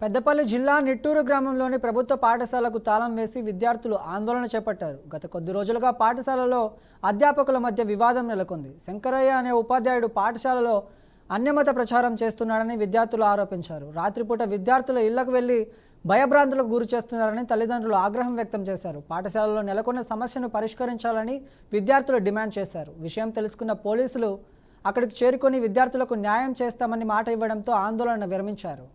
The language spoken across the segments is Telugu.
పెద్దపల్లి జిల్లా నిట్టూరు గ్రామంలోని ప్రభుత్వ పాఠశాలకు తాళం వేసి విద్యార్థులు ఆందోళన చేపట్టారు. గత కొద్ది రోజులుగా పాఠశాలలో అధ్యాపకుల మధ్య వివాదం నెలకొంది. శంకరయ్య అనే ఉపాధ్యాయుడు పాఠశాలలో అన్యమత ప్రచారం చేస్తున్నారని విద్యార్థులు ఆరోపించారు. రాత్రిపూట విద్యార్థుల ఇళ్లకు వెళ్లి భయభ్రాంతులకు గురి చేస్తున్నారని తల్లిదండ్రులు ఆగ్రహం వ్యక్తం చేశారు. పాఠశాలలో నెలకొన్న సమస్యను పరిష్కరించాలని విద్యార్థులు డిమాండ్ చేశారు. విషయం తెలుసుకున్న పోలీసులు అక్కడికి చేరుకొని విద్యార్థులకు న్యాయం చేస్తామని మాట ఇవ్వడంతో ఆందోళన విరమించారు.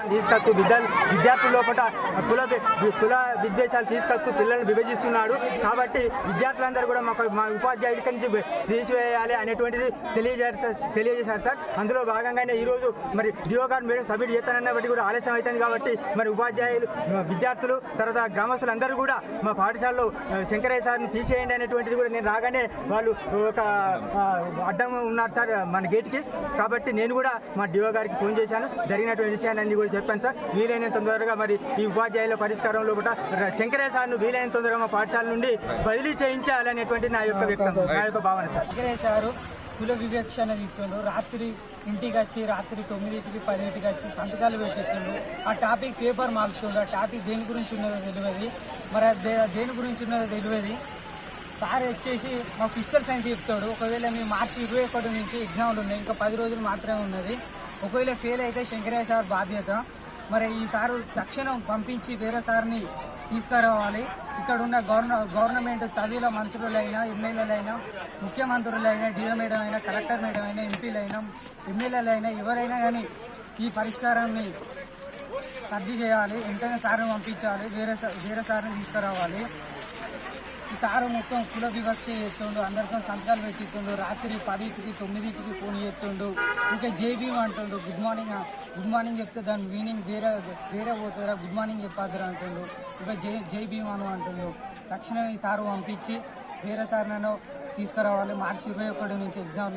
తీసుకొస్తూ విద్యార్థుల లోపల కుల విద్వేషాలు తీసుకొస్తూ పిల్లల్ని విభజిస్తున్నాడు. కాబట్టి విద్యార్థులందరూ కూడా మా ఉపాధ్యాయుడి నుంచి తీసివేయాలి అనేటువంటిది తెలియజేశారు సార్. అందులో భాగంగానే ఈరోజు మరి డిఓ గారు మేడం సబ్మిట్ చేస్తానన్న బట్టి కూడా ఆలస్యం అవుతుంది. కాబట్టి మరి ఉపాధ్యాయులు, విద్యార్థులు, తర్వాత గ్రామస్తులందరూ కూడా మా పాఠశాలలో శంకరయ్య సార్ని తీసేయండి అనేటువంటిది కూడా నేను రాగానే వాళ్ళు ఒక అడ్డం ఉన్నారు సార్ మన గేట్కి. కాబట్టి నేను కూడా మా డిఓ గారికి ఫోన్ చేశాను. జరిగినటువంటి విషయాన్ని కూడా చెప్పాను సార్. వీలైనంత తొందరగా మరి ఈ ఉపాధ్యాయుల పరిష్కారంలో కూడా శంకరయ్య సార్ను వీలైనంత తొందరగా మా పాఠశాల నుండి బదిలీ చేయించాలనేటువంటి నా యొక్క భావన సార్. శంకరయ్య సారు కుల వివక్షణ ఇస్తుండ్రు. రాత్రి ఇంటికి వచ్చి రాత్రి 9కి 10కి వచ్చి సంతకాలు పెట్టిస్తుండ్రు. ఆ టాపిక్ పేపర్ మార్చుతుండ్రు. ఆ టాపిక్ దేని గురించి ఉన్నదో తెలియదు, మరి దేని గురించి ఉన్నదో తెలియదు. సార్ వచ్చేసి మా ఫిజికల్ సైన్స్ చెప్తాడు. ఒకవేళ మేము మార్చి 21 నుంచి ఎగ్జామ్లు ఉన్నాయి, ఇంకా 10 రోజులు మాత్రమే ఉన్నది. ఒకవేళ ఫెయిల్ అయితే శంకరయ్య సార్ బాధ్యత. మరి ఈ సారు తక్షణం పంపించి వేరే సార్ని తీసుకురావాలి. ఇక్కడ ఉన్న గవర్నమెంట్ చదువుల మంత్రులైనా, ఎమ్మెల్యేలైనా, ముఖ్యమంత్రులైనా, డిఓ మేడం అయినా, కలెక్టర్ మేడం అయినా, ఎంపీలైనా, ఎమ్మెల్యేలైనా ఎవరైనా కానీ ఈ పరిష్కారాన్ని సర్జీ చేయాలి. వెంటనే సార్ని పంపించాలి, వేరే సార్ని తీసుకురావాలి. ఈ సారు మొత్తం కుల వివక్ష చేస్తుండు. అందరితో సంతకాలు పెట్టిస్తుండు. రాత్రి 10కి 9కి ఫోన్ చేస్తుండు. ఇంకా జేబీఎం అంటుండు. గుడ్ మార్నింగ్ చెప్తే దాని మీనింగ్ వేరే పోతుందా, గుడ్ మార్నింగ్ చెప్పాదురా అంటుండు. ఇంకా జేబీఎం అంటుండు. తక్షణం ఈ సారు పంపించి వేరే సార్ నన్ను తీసుకురావాలి. మార్చి 21 నుంచి ఎగ్జామ్